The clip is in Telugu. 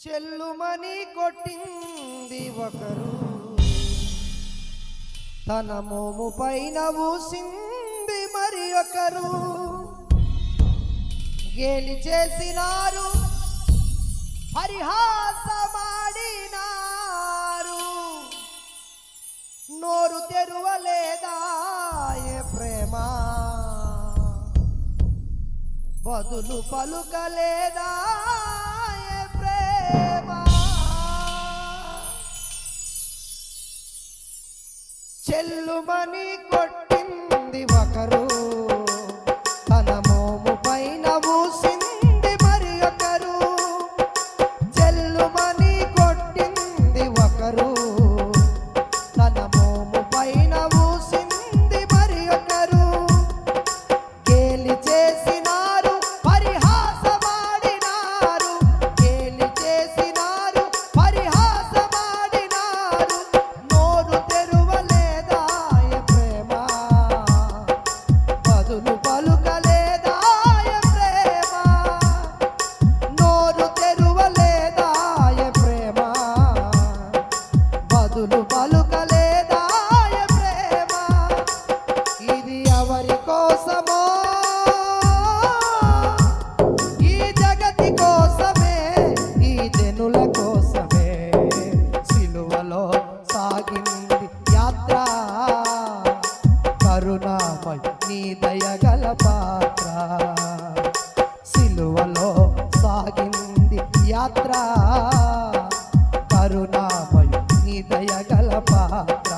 చెల్లుమని కొట్టింది ఒకరు, తన మోము పైన ఊసింది మరి ఒకరు. గేలి చేసినారు, పరిహాసమాడినారు, నోరు తెరువలేదాయే ప్రేమ, బదులు పలుకలేదాయే ప్రేమ. చెల్లుమని కొట్టింది ఒకరు, తన మోము పైన ఊసింది మరి ఒకరు. చెల్లుమని కొట్టింది ఒకరు, తన మోము పైన ఊసింది మరి ఒకరు. గేలి చేసినారు, పరిహాసమాడినారు, గేలి చేసినారు, పరిహాసమాడినారు, నోరు తెరువలేదాయ ప్రేమ, బదులు పలుకలేదాయ ప్రేమ, నోరు తెరువలేదాయ ప్రేమ, బదులు పలుకలేదాయ ప్రేమ. ఇది ఎవరి కోసమో, ఈ జగతి కోసమే, ఈ జనుల కోసమే సిలువలో సాగింది యాత్ర. కరుణామయ నీ దయగల పాత్ర, సిలువలో సాగింది యాత్ర. కరుణామయ నీ దయగల పాత్ర.